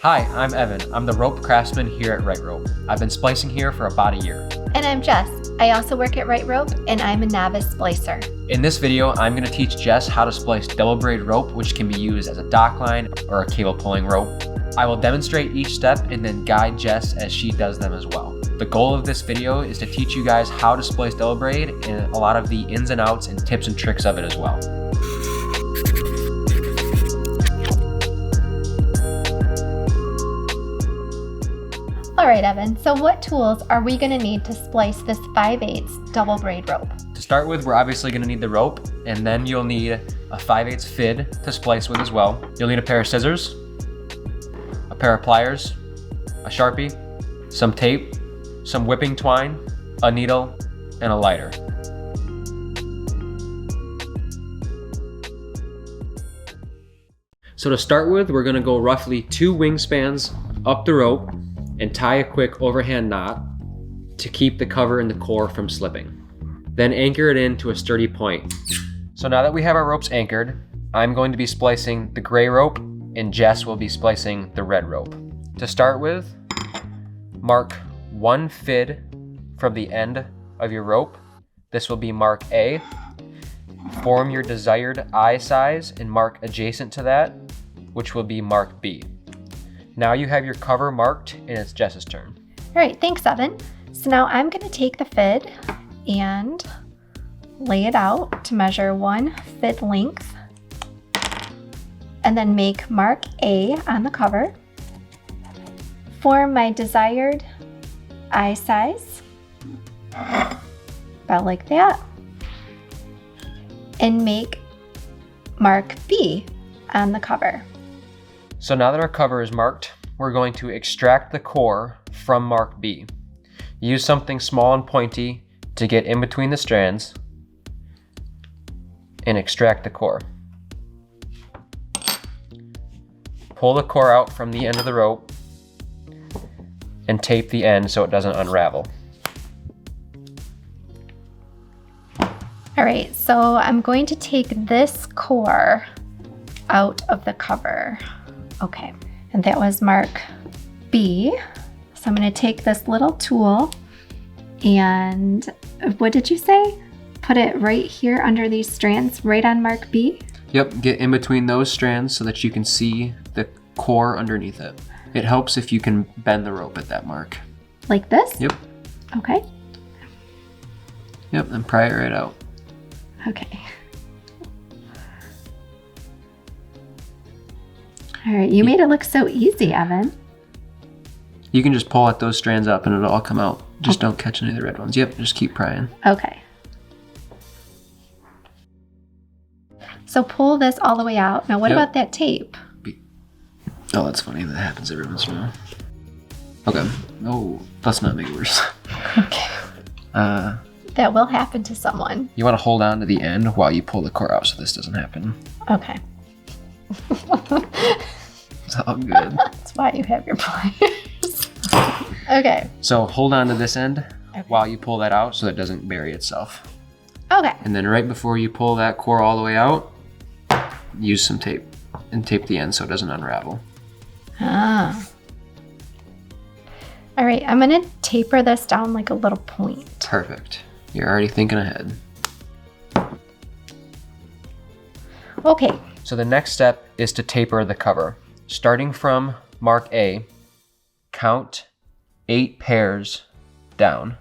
Hi, I'm Evan. I'm the rope craftsman here at Right Rope. I've been splicing here for about a year. And I'm Jess. I also work at Right Rope, and I'm a novice splicer. In this video, I'm going to teach Jess how to splice double braid rope, which can be used as a dock line or a cable pulling rope. I will demonstrate each step and then guide Jess as she does them as well. The goal of this video is to teach you guys how to splice double braid and a lot of the ins and outs and tips and tricks of it as well. All right, Evan, so what tools are we gonna need to splice this 5/8 double braid rope? To start with, we're obviously going to need the rope, and then you'll need a 5/8 fid to splice with as well. You'll need a pair of scissors, a pair of pliers, a Sharpie, some tape, some whipping twine, a needle, and a lighter. So to start with, we're going to go roughly 2 wingspans up the rope and tie a quick overhand knot to keep the cover and the core from slipping. Then anchor it in to a sturdy point. So now that we have our ropes anchored, I'm going to be splicing the gray rope and Jess will be splicing the red rope. To start with, mark 1 fid from the end of your rope. This will be mark A. Form your desired eye size and mark adjacent to that, which will be mark B. Now you have your cover marked and it's Jess's turn. All right, thanks, Evan. So now I'm gonna take the fid and lay it out to measure 1 fid length and then make mark A on the cover. Form my desired eye size, about like that, and make mark B on the cover. So now that our cover is marked, we're going to extract the core from mark B. Use something small and pointy to get in between the strands and extract the core. Pull the core out from the end of the rope and tape the end so it doesn't unravel. All right, so I'm going to take this core out of the cover. Okay, and that was mark B. So I'm gonna take this little tool and what did you say? Put it right here under these strands, right on mark B? Yep, get in between those strands so that you can see the core underneath it. It helps if you can bend the rope at that mark. Like this? Yep. Okay. Yep, and pry it right out. Okay. All right, you made it look so easy, Evan. You can just pull at those strands up and it'll all come out. Just don't catch any of the red ones. Yep, just keep prying. Okay. So pull this all the way out. Now what about that tape? Oh, that's funny. That happens every once in a while. Okay. Oh, let's not make it worse. Okay. That will happen to someone. You want to hold on to the end while you pull the core out so this doesn't happen. Okay. It's all good. That's why you have your pliers. Okay. So hold on to this end while you pull that out so it doesn't bury itself. Okay. And then right before you pull that core all the way out, use some tape and tape the end so it doesn't unravel. Ah. All right, I'm gonna taper this down like a little point. Perfect. You're already thinking ahead. Okay. So the next step is to taper the cover. Starting from mark A, count 8 pairs down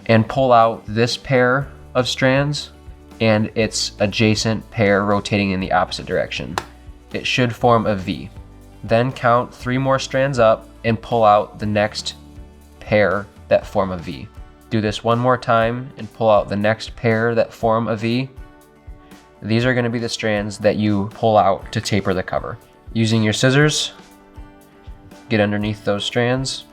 and pull out this pair of strands and its adjacent pair rotating in the opposite direction. It should form a V. Then count 3 more strands up and pull out the next pair that form a V. Do this one more time and pull out the next pair that form a V. These are going to be the strands that you pull out to taper the cover. Using your scissors, get underneath those strands.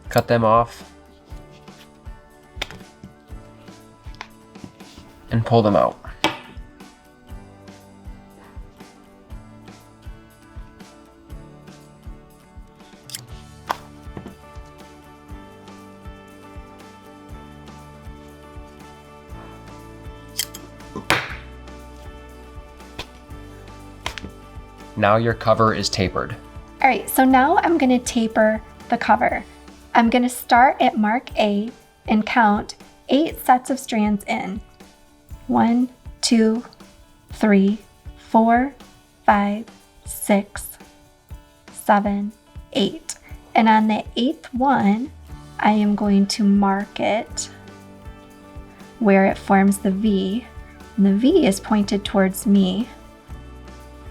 Cut them off and pull them out. Now your cover is tapered. All right, so now I'm gonna taper the cover. I'm gonna start at mark A and count 8 sets of strands in. 1, 2, 3, 4, 5, 6, 7, 8. And on the 8th one, I am going to mark it where it forms the V. And the V is pointed towards me.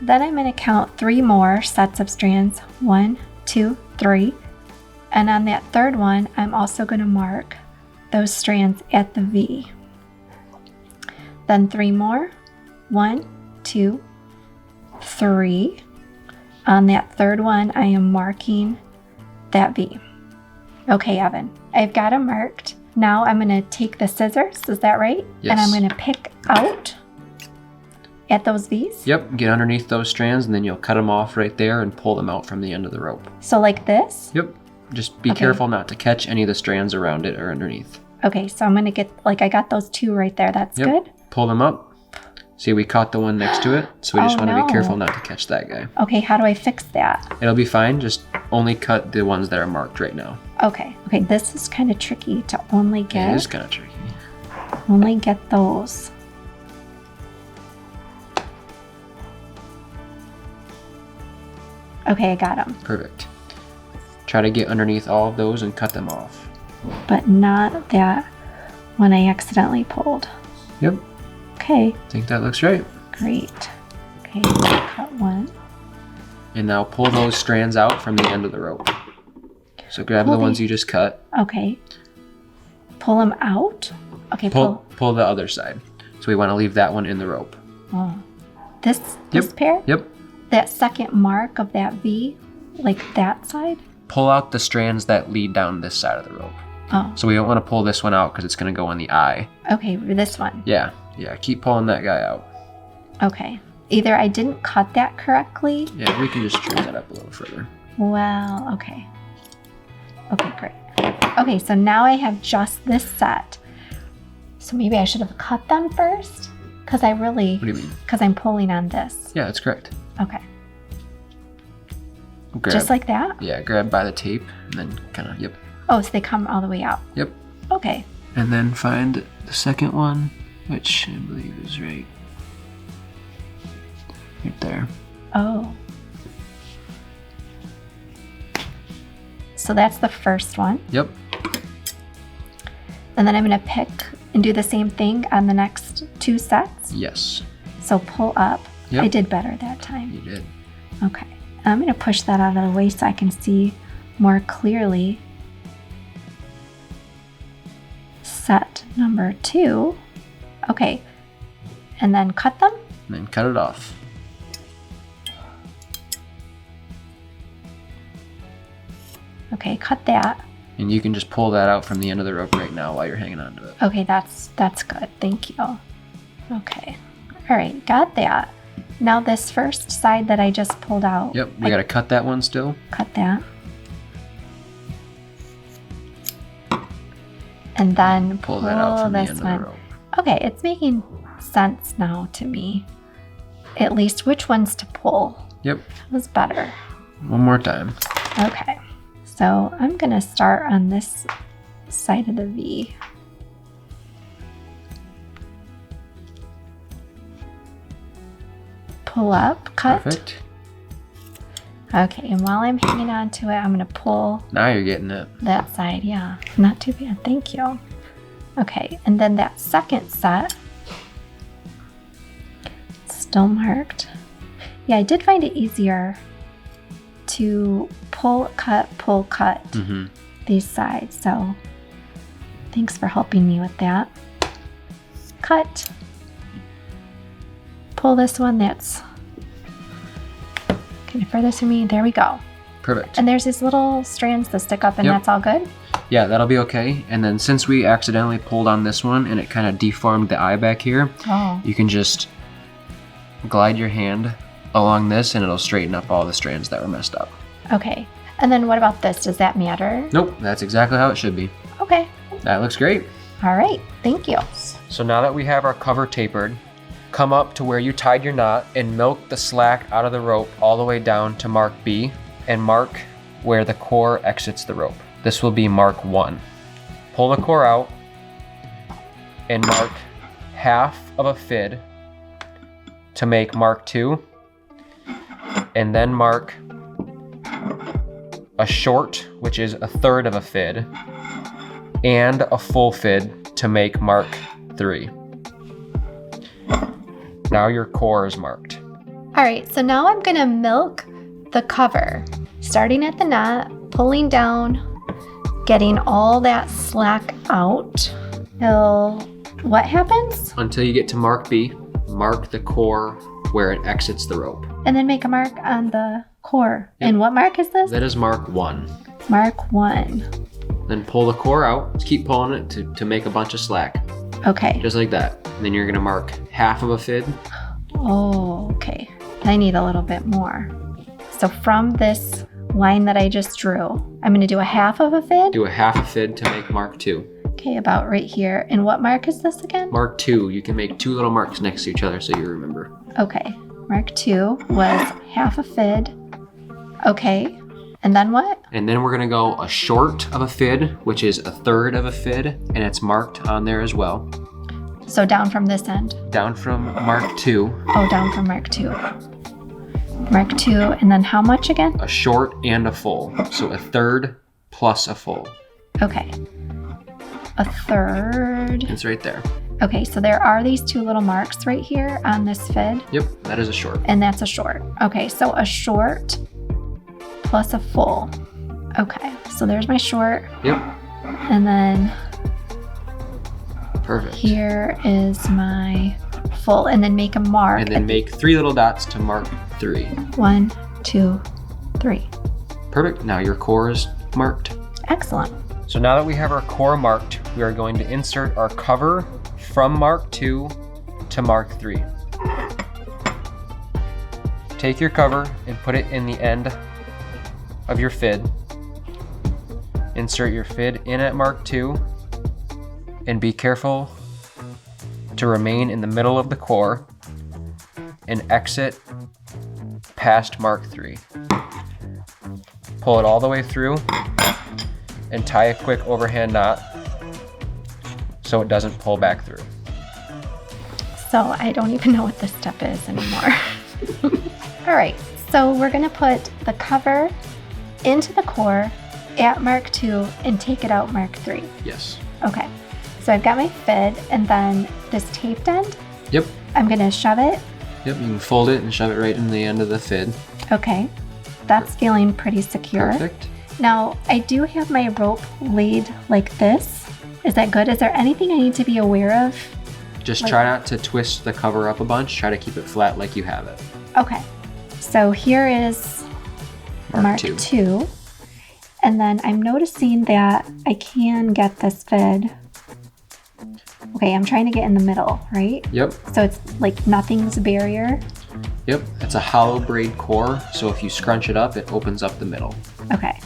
Then I'm going to count 3 more sets of strands. 1, 2, 3. And on that 3rd one, I'm also going to mark those strands at the V. Then 3 more. 1, 2, 3. On that 3rd one, I am marking that V. Okay, Evan, I've got them marked. Now I'm going to take the scissors, is that right? Yes. And I'm going to pick out at those V's? Yep, get underneath those strands and then you'll cut them off right there and pull them out from the end of the rope. So like this? Yep, just be careful not to catch any of the strands around it or underneath. Okay, so I'm going to get, like I got those 2 right there, that's good. Pull them up. See, we caught the one next to it, so we just want to be careful not to catch that guy. Okay, how do I fix that? It'll be fine, just only cut the ones that are marked right now. Okay, this is kind of tricky to only get. It is kind of tricky. Only get those. Okay, I got them. Perfect. Try to get underneath all of those and cut them off. But not that one I accidentally pulled. Yep. Okay. I think that looks right. Great. Okay, cut one. And now pull those strands out from the end of the rope. So grab the ones you just cut. Okay. Pull them out? Okay, pull the other side. So we want to leave that one in the rope. Oh. This pair? Yep. That second mark of that V, like that side? Pull out the strands that lead down this side of the rope. Oh. So we don't want to pull this one out because it's going to go in the eye. Okay, this one. Yeah, keep pulling that guy out. Okay. Either I didn't cut that correctly. Yeah, we can just trim that up a little further. Well, okay. Okay, great. Okay, so now I have just this set. So maybe I should have cut them first? Because I really... What do you mean? Because I'm pulling on this. Yeah, that's correct. Okay. Grab, just like that? Yeah, grab by the tape and then kind of, yep. Oh, so they come all the way out? Yep. Okay. And then find the second one, which I believe is right there. Oh. So that's the first one. Yep. And then I'm going to pick and do the same thing on the next 2 sets? Yes. So pull up. Yep. I did better that time. You did. Okay. I'm going to push that out of the way so I can see more clearly. Set number 2. Okay. And then cut them? And then cut it off. Okay, cut that. And you can just pull that out from the end of the rope right now while you're hanging on to it. Okay, that's good. Thank you. Okay. All right, got that. Now this first side that I just pulled out. Yep, we got to cut that one still. Cut that. And then pull that out from the this end one. of the rope. Okay, it's making sense now to me. At least which ones to pull. Yep. That was better. One more time. Okay. So I'm going to start on this side of the V. Pull up, cut. Perfect. Okay, and while I'm hanging on to it, I'm going to pull Now you're getting it. that side. Yeah, not too bad. Thank you. Okay, and then that second set, still marked. Yeah, I did find it easier to pull, cut these sides. So thanks for helping me with that. Cut. Pull this one that's kind of furthest from me. There we go. Perfect. And there's these little strands that stick up, and Yep. that's all good? Yeah, that'll be okay. And then since we accidentally pulled on this one and it kind of deformed the eye back here, you can just glide your hand along this and it'll straighten up all the strands that were messed up. Okay. And then what about this? Does that matter? Nope, that's exactly how it should be. Okay. That looks great. All right. Thank you. So now that we have our cover tapered, come up to where you tied your knot and milk the slack out of the rope all the way down to mark B and mark where the core exits the rope. This will be mark 1. Pull the core out and mark half of a fid to make mark 2, and then mark a short, which is a third of a fid, and a full fid to make mark 3. Now your core is marked. All right, so now I'm gonna milk the cover, starting at the knot, pulling down, getting all that slack out till what happens? Until you get to mark B, mark the core where it exits the rope. And then make a mark on the core. Yep. And what mark is this? That is mark 1. Mark 1. Then pull the core out. Just keep pulling it to make a bunch of slack. Okay. Just like that. And then you're gonna mark half of a fid. Oh, okay. I need a little bit more. So from this line that I just drew, I'm gonna do a half of a fid. Do a half a fid to make mark 2. Okay, about right here. And what mark is this again? Mark 2, you can make 2 little marks next to each other so you remember. Okay. Mark 2 was half a fid. Okay. And then what? And then we're gonna go a short of a fid, which is a third of a fid, and it's marked on there as well. So down from this end. Down from mark 2. Oh, down from mark 2. Mark 2, and then how much again? A short and a full. So a third plus a full. Okay. A third. It's right there. Okay, so there are these 2 little marks right here on this fid. Yep, that is a short. And that's a short. Okay, so a short plus a full. Okay, so there's my short. Yep. And then Perfect. here is my full, and then make a mark. And then make 3 little dots to mark 3. 1, 2, 3. Perfect. Now your core is marked. Excellent. So now that we have our core marked, we are going to insert our cover from mark 2 to mark 3. Take your cover and put it in the end of your fid. Insert your fid in at mark 2 and be careful to remain in the middle of the core and exit past mark 3. Pull it all the way through and tie a quick overhand knot so it doesn't pull back through. So I don't even know what this step is anymore. All right, so we're gonna put the cover into the core at mark 2 and take it out mark 3. Yes. Okay, so I've got my fid, and then this taped end, Yep. I'm gonna shove it. Yep, you can fold it and shove it right in the end of the fid. Okay, that's feeling pretty secure. Perfect. Now, I do have my rope laid like this. Is that good? Is there anything I need to be aware of? Just try not to twist the cover up a bunch. Try to keep it flat like you have it. Okay, so here is mark 2. And then I'm noticing that I can get this fid. Okay, I'm trying to get in the middle, right? Yep. So it's like nothing's a barrier. Yep. It's a hollow braid core, so if you scrunch it up, it opens up the middle. Okay.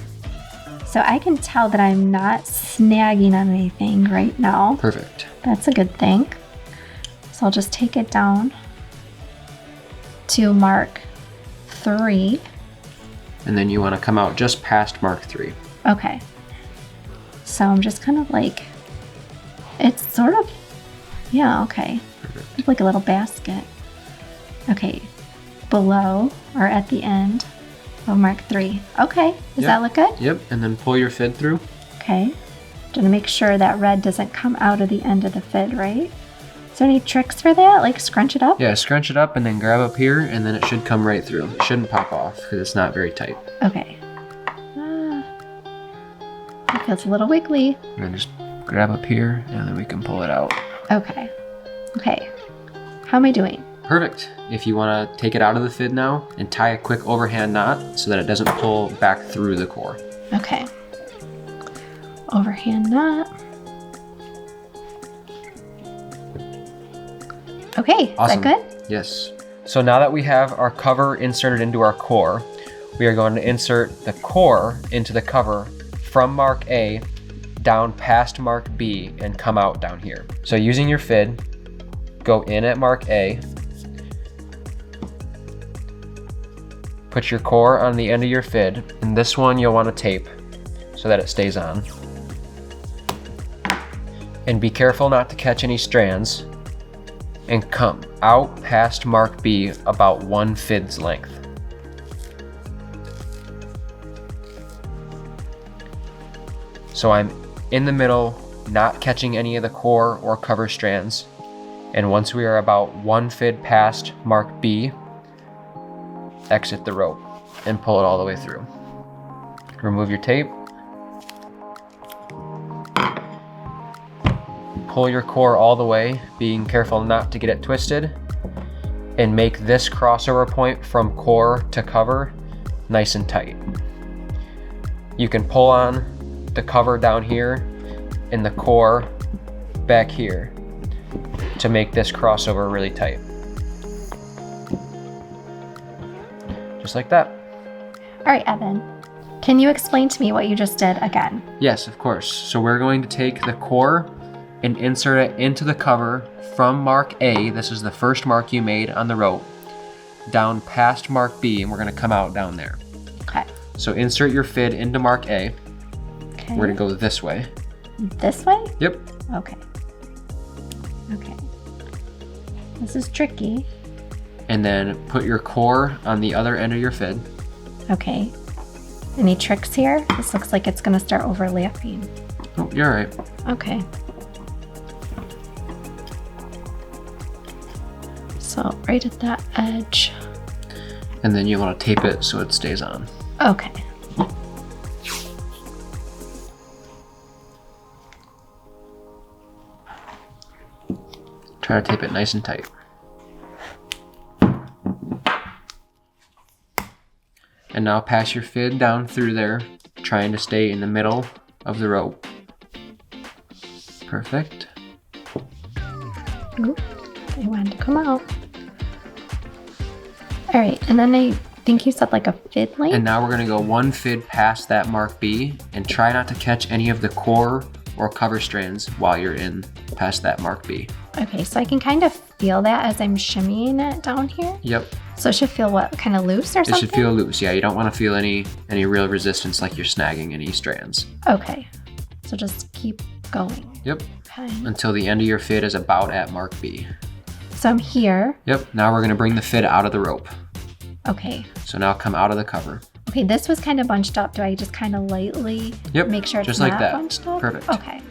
So I can tell that I'm not snagging on anything right now. Perfect. That's a good thing. So I'll just take it down to mark 3. And then you want to come out just past mark 3. Okay. So I'm just kind of like, it's sort of, yeah, okay. Perfect. It's like a little basket. Okay. Below or at the end of mark 3. Okay. Does that look good? Yep. And then pull your fid through. Okay. Gonna make sure that red doesn't come out of the end of the fid, right? Is there any tricks for that? Like scrunch it up? Yeah, scrunch it up and then grab up here, and then it should come right through. It shouldn't pop off because it's not very tight. Okay. It feels a little wiggly. And then just grab up here, and then we can pull it out. Okay. Okay. How am I doing? Perfect. If you want to take it out of the fid now and tie a quick overhand knot so that it doesn't pull back through the core. Okay. Overhand knot. Okay, Awesome. Is that good? Yes. So now that we have our cover inserted into our core, we are going to insert the core into the cover from mark A down past mark B and come out down here. So using your fid, go in at mark A Put your core on the end of your fid, and this one you'll want to tape so that it stays on. And be careful not to catch any strands, and come out past mark B about 1 fid's length. So I'm in the middle, not catching any of the core or cover strands. And once we are about 1 fid past mark B, exit the rope and pull it all the way through. Remove your tape. Pull your core all the way, being careful not to get it twisted, and make this crossover point from core to cover nice and tight. You can pull on the cover down here and the core back here to make this crossover really tight. Just like that. All right, Evan, can you explain to me what you just did again? Yes, of course. So we're going to take the core and insert it into the cover from mark A, this is the first mark you made on the rope, down past mark B, and we're gonna come out down there. Okay. So insert your fid into mark A. Okay. We're gonna go this way. This way? Yep. Okay. Okay. This is tricky. And then put your core on the other end of your fid. Okay. Any tricks here? This looks like it's gonna start overlapping. Oh, you're all right. Okay. So right at that edge. And then you want to tape it so it stays on. Okay. Try to tape it nice and tight. And now pass your fid down through there, trying to stay in the middle of the rope. Perfect. Oop, I wanted to come out. All right, and then I think you said like a fid length? And now we're gonna go 1 fid past that mark B and try not to catch any of the core or cover strands while you're in past that mark B. Okay, so I can kind of feel that as I'm shimmying it down here. Yep. So it should feel what, kind of loose or It something? should feel loose. Yeah, you don't want to feel any real resistance like you're snagging any strands. Okay, so just keep going. Yep. Okay. Until the end of your fid is about at mark B. So I'm here. Yep. Now we're gonna bring the fid out of the rope. Okay. So now come out of the cover. Okay, this was kind of bunched up. Do I just kind of lightly make sure it's just not like that. bunched up? Perfect. Okay.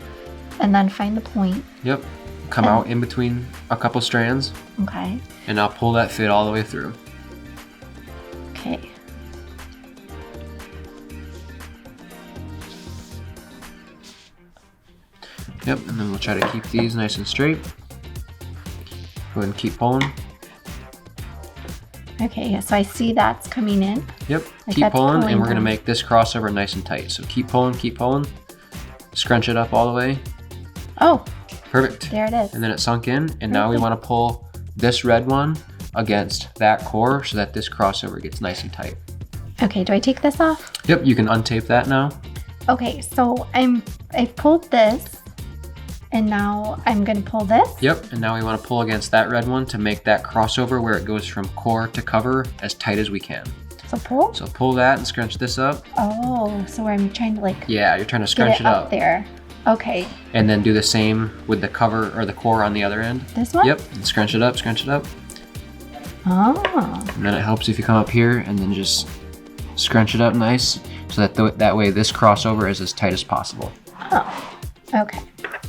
And then find the point. Yep. Come out in between a couple strands. Okay. And now pull that fid all the way through. Okay. Yep, and then we'll try to keep these nice and straight. Go ahead and keep pulling. Okay, so I see that's coming in. Yep, Like keep that's pulling, and we're down. gonna make this crossover nice and tight. So keep pulling, scrunch it up all the way. Oh, Perfect. there it is. And then it sunk in, and now we wanna pull this red one against that core so that this crossover gets nice and tight. Okay, do I take this off? Yep, you can untape that now. Okay, so I've pulled this, and now I'm gonna pull this. Yep, and now we wanna pull against that red one to make that crossover where it goes from core to cover as tight as we can. So pull? So pull that and scrunch this up. Oh, so I'm trying to like Yeah, you're trying to get scrunch it it up. there. Okay, And then do the same with the cover or the core on the other end. this one? Yep, and scrunch it up, scrunch it up. Oh, And then it helps if you come up here and then just scrunch it up nice so that that way this crossover is as tight as possible. oh, okay.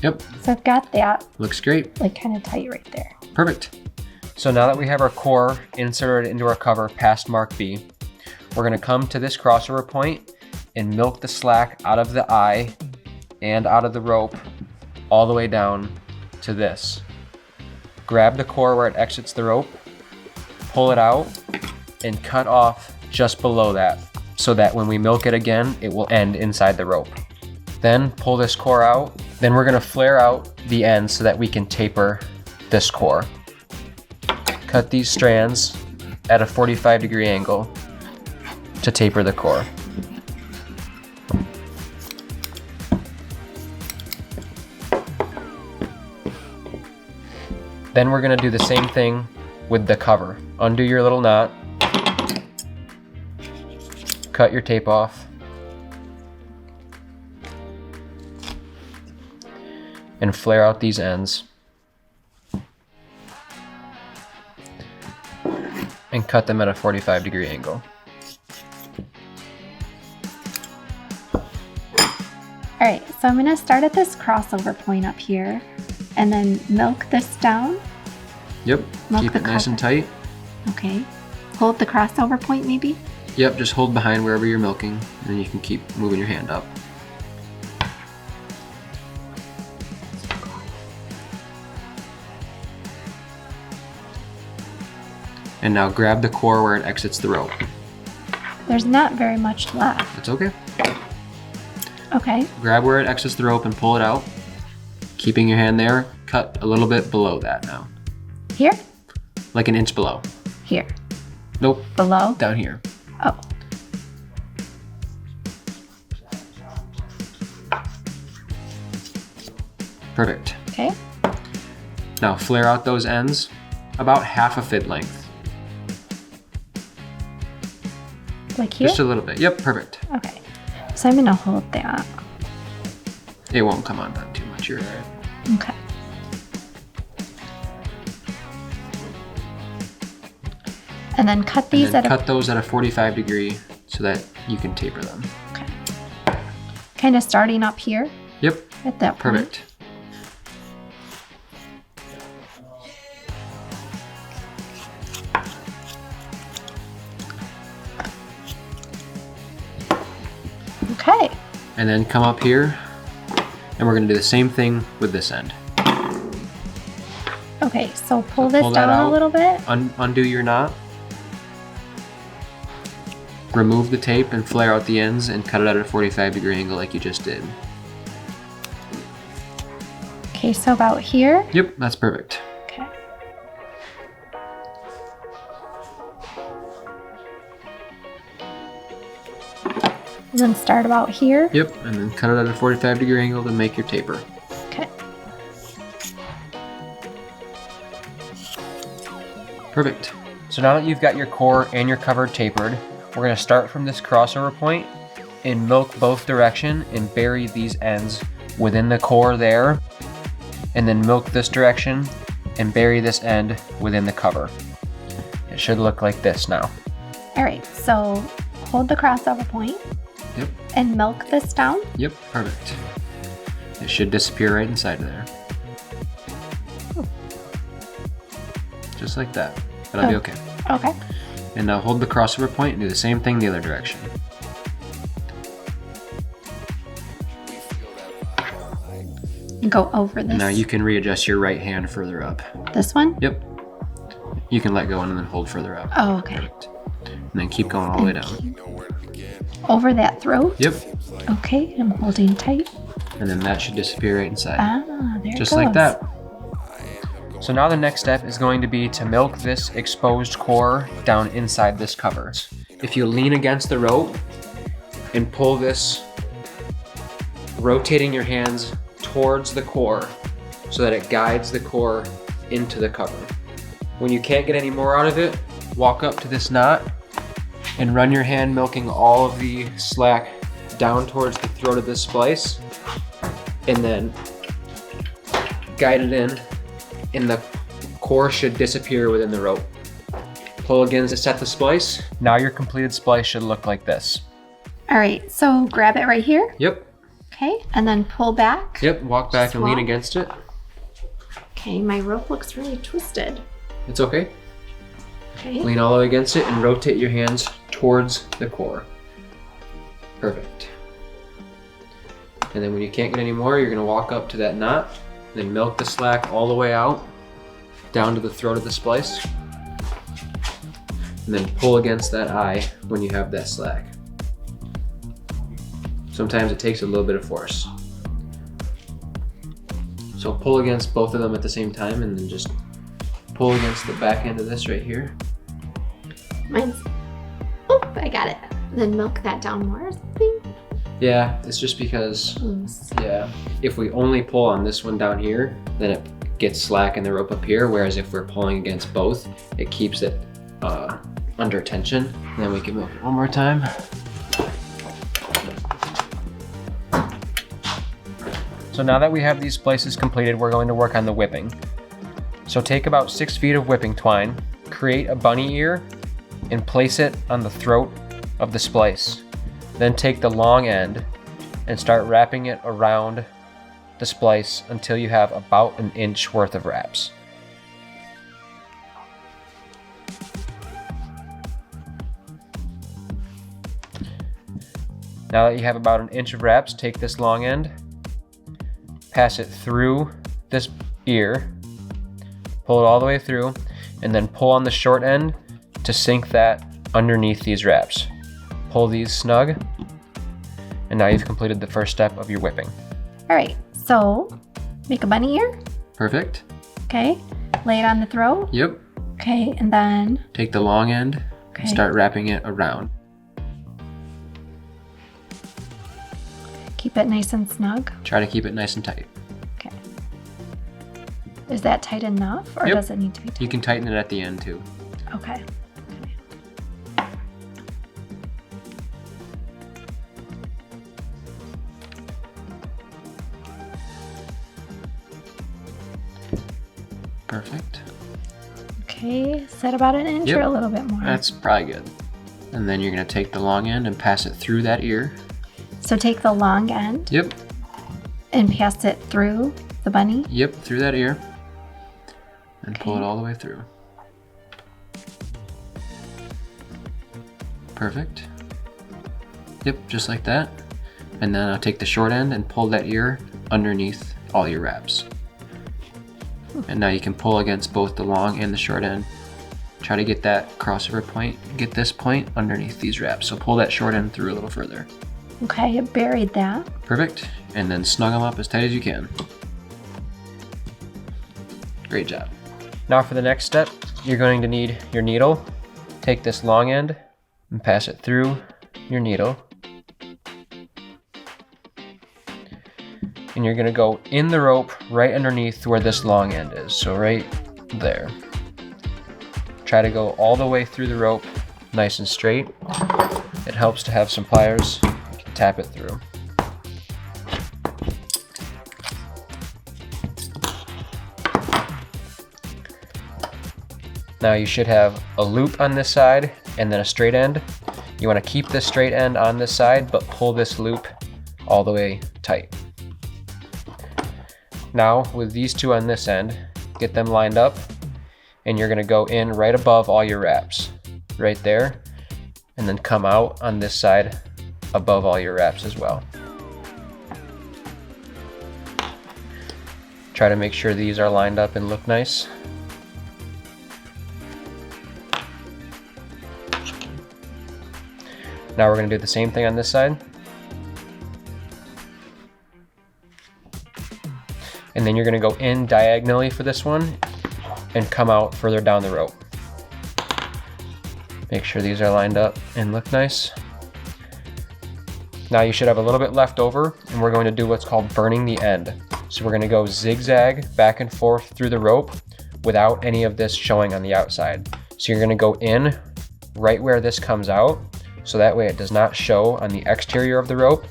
Yep, So I've got that looks great. like kind of tight right there. Perfect. So now that we have our core inserted into our cover past mark B, we're gonna come to this crossover point and milk the slack out of the eye and out of the rope all the way down to this. Grab the core where it exits the rope, pull it out, and cut off just below that so that when we milk it again, it will end inside the rope. Then pull this core out. Then we're gonna flare out the ends so that we can taper this core. Cut these strands at a 45-degree angle to taper the core. Then we're gonna do the same thing with the cover. Undo your little knot cut your tape off. And flare out these ends. And cut them at a 45-degree angle. All right, so I'm gonna start at this crossover point up here and then milk this down. Yep, Milk keep the it nice and cover. tight. Okay, hold the crossover point maybe? Yep, just hold behind wherever you're milking, and then you can keep moving your hand up. And now grab the core where it exits the rope. There's not very much left. That's okay. Okay, Grab where it exits the rope and pull it out. Keeping your hand there, cut a little bit below that now. here? Like an inch below. Here. Nope, Below? down here. Oh, Perfect. okay. Now flare out those ends about half a fid length. Like here? Just a little bit. Yep, perfect. Okay, so I'm gonna hold that. It won't come undone too much, you're alright. Okay. And then cut these And then at cut those at a 45-degree so that you can taper them. okay. Kind of starting up here Yep, at that point. perfect. Okay. And then come up here, and we're gonna do the same thing with this end. Okay, so pull So this pull that down a out. little bit. Undo your knot. Remove the tape and flare out the ends and cut it at a 45-degree angle like you just did. Okay, so about here. Yep, that's perfect. Okay. And then start about here. Yep, and then cut it at a 45-degree angle to make your taper. Okay. Perfect. So now that you've got your core and your cover tapered, we're going to start from this crossover point and milk both direction and bury these ends within the core there, and then milk this direction and bury this end within the cover. It should look like this now. All right, so hold the crossover point Yep, and milk this down. yep, perfect. It should disappear right inside of there. Just like that. That'll be okay. Okay. And now hold the crossover point and do the same thing the other direction. And go over this. And now you can readjust your right hand further up. This one? Yep. You can let go and then hold further up. Oh, okay. Perfect. And then keep going all the way down. Over that throat? Yep. Okay, I'm holding tight. And then that should disappear right inside. Ah, there Just it goes. like that. So now the next step is going to be to milk this exposed core down inside this cover. If you lean against the rope and pull this, rotating your hands towards the core so that it guides the core into the cover. When you can't get any more out of it, walk up to this knot and run your hand milking all of the slack down towards the throat of this splice, and then guide it in, and the core should disappear within the rope. Pull again to set the splice. Now your completed splice should look like this. All right, so grab it right here. Yep, Okay, and then pull back. yep, walk back and lean Swap. against it. Okay, my rope looks really twisted. It's okay. Okay. Lean all the way against it and rotate your hands towards the core. Perfect. And then when you can't get any more, you're gonna walk up to that knot, then milk the slack all the way out, down to the throat of the splice, and then pull against that eye when you have that slack. Sometimes it takes a little bit of force. So pull against both of them at the same time, and then just pull against the back end of this right here. Mine's. Oh, I got it. Then milk that down more or something. Yeah, it's just because, Oops. yeah, if we only pull on this one down here, then it gets slack in the rope up here, whereas if we're pulling against both, it keeps it under tension. And then we can milk it one more time. So now that we have these splices completed, we're going to work on the whipping. So take about 6 feet of whipping twine, create a bunny ear, and place it on the throat of the splice. Then take the long end and start wrapping it around the splice until you have about an inch worth of wraps. Now that you have about an inch of wraps, take this long end, pass it through this ear, pull it all the way through, and then pull on the short end to sink that underneath these wraps. Pull these snug, and now you've completed the first step of your whipping. All right, so make a bunny ear. Perfect. Okay, lay it on the throat. Yep. Okay, and then take the long end and start wrapping it around. Keep it nice and snug. Try to keep it nice and tight. Okay. Is that tight enough, or does it need to be tight? You can tighten it at the end too. Okay. Perfect. Okay, is that about an inch or a little bit more? That's probably good. And then you're gonna take the long end and pass it through that ear. So take the long end. Yep. And pass it through the bunny. Yep, through that ear. And pull it all the way through. Perfect. Yep, just like that. And then I'll take the short end and pull that ear underneath all your wraps. And now you can pull against both the long and the short end. Try to get that crossover point, get this point underneath these wraps. So pull that short end through a little further. Okay, I buried that. Perfect. And then snug them up as tight as you can. Great job. Now for the next step, you're going to need your needle. Take this long end and pass it through your needle. And you're gonna go in the rope right underneath where this long end is. So right there. Try to go all the way through the rope, nice and straight. It helps to have some pliers. You can tap it through. Now you should have a loop on this side and then a straight end. You want to keep this straight end on this side, but pull this loop all the way tight. Now with these two on this end, get them lined up, and you're going to go in right above all your wraps, right there, and then come out on this side above all your wraps as well. Try to make sure these are lined up and look nice. Now we're going to do the same thing on this side. And then you're going to go in diagonally for this one and come out further down the rope. Make sure these are lined up and look nice. Now you should have a little bit left over, and we're going to do what's called burning the end. So we're going to go zigzag back and forth through the rope without any of this showing on the outside. So you're going to go in right where this comes out, so that way it does not show on the exterior of the rope,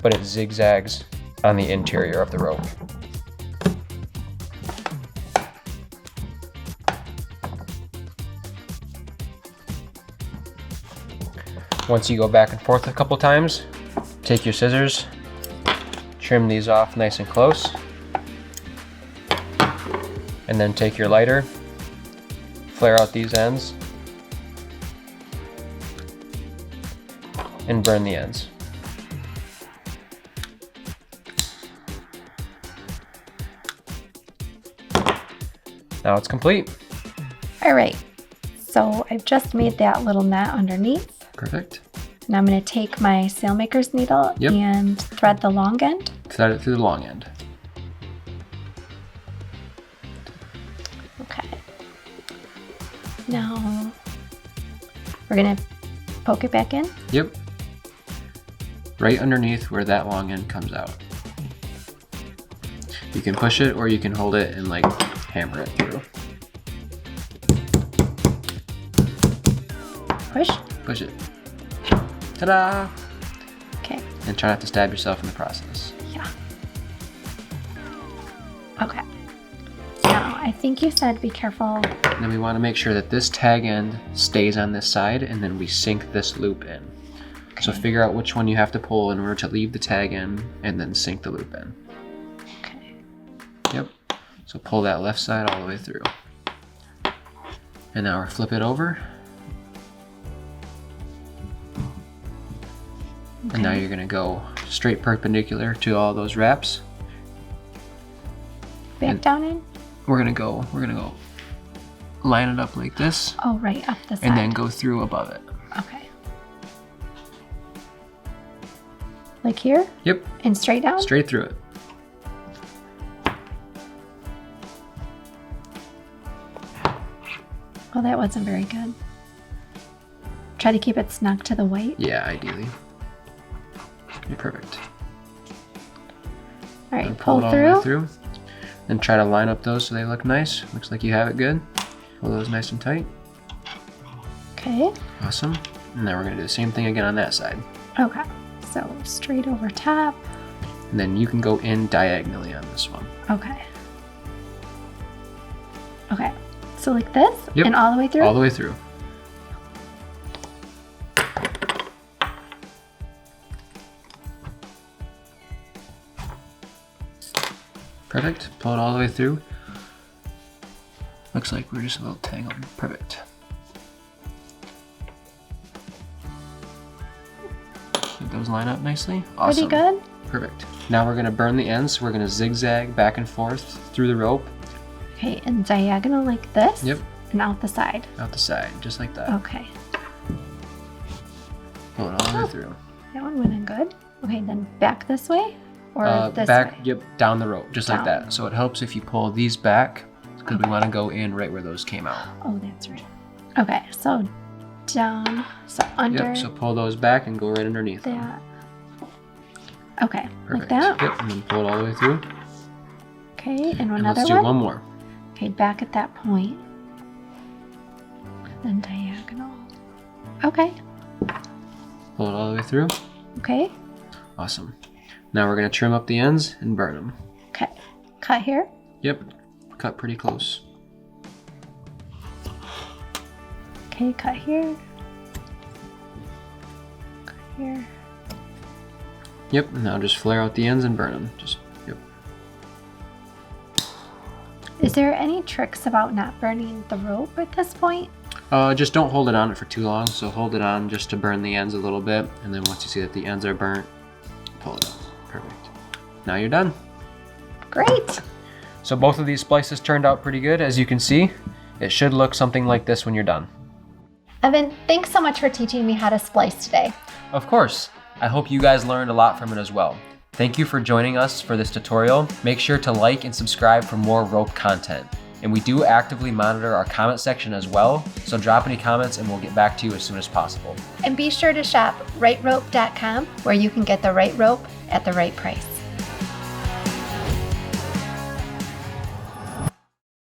but it zigzags on the interior of the rope. Once you go back and forth a couple times, take your scissors, trim these off nice and close, and then take your lighter, flare out these ends, and burn the ends. Now it's complete. All right, so I've just made that little knot underneath. Perfect. And I'm going to take my sailmaker's needle and thread the long end. Thread it through the long end. Okay. Now we're going to poke it back in. Yep. Right underneath where that long end comes out. You can push it or you can hold it and like hammer it through. Push. Push it. Ta-da! Okay. And try not to stab yourself in the process. Yeah. I think you said be careful. And then we want to make sure that this tag end stays on this side, and then we sink this loop in. Okay. So figure out which one you have to pull in order to leave the tag in, and then sink the loop in. Okay. Yep. So pull that left side all the way through. And now we'll flip it over. Okay. And now you're gonna go straight perpendicular to all those wraps. Back down in? We're gonna go line it up like this. Oh, right, up the side. And then go through above it. Okay. Like here? Yep. And straight down? Straight through it. Oh, that wasn't very good. Try to keep it snug to the white. Yeah, ideally. Okay, perfect. All right, pull pull it all the way through. Then try to line up those so they look nice. Looks like you have it good. Pull those nice and tight. Okay. Awesome. And now we're gonna do the same thing again on that side. Okay, so straight over top. And then you can go in diagonally on this one. Okay. Okay, so like this? Yep. And all the way through? All the way through. Perfect. Pull it all the way through. Looks like we're just a little tangled. Perfect. Did those line up nicely? Awesome. Pretty good. Perfect. Now we're going to burn the ends. We're going to zigzag back and forth through the rope. Okay, and diagonal like this? Yep. And out the side? Out the side, just like that. Okay. Pull it all the way through. That one went in good. Okay, then back this way? Or this back, way? Yep, down the rope, just like that. So it helps if you pull these back, because we want to go in right where those came out. Oh, that's right. Okay, so down, so under. Yep, so pull those back and go right underneath them. That. Okay, Perfect. like that? Yep, and then pull it all the way through. Okay, and And another let's do one more. Okay, back at that point. Then diagonal. Okay. Pull it all the way through. Okay. Awesome. Now we're going to trim up the ends and burn them. Okay. Cut here. Yep, cut pretty close. Okay, cut here. Cut here. Yep, and now just flare out the ends and burn them. Yep. Is there any tricks about not burning the rope at this point? Just don't hold it on it for too long. So hold it on just to burn the ends a little bit. And then once you see that the ends are burnt, pull it up. Perfect. Now you're done. Great. So both of these splices turned out pretty good. As you can see, it should look something like this when you're done. Evan, thanks so much for teaching me how to splice today. Of course. I hope you guys learned a lot from it as well. Thank you for joining us for this tutorial. Make sure to like and subscribe for more rope content. And we do actively monitor our comment section as well, so drop any comments and we'll get back to you as soon as possible. And be sure to shop rightrope.com, where you can get the right rope at the right price.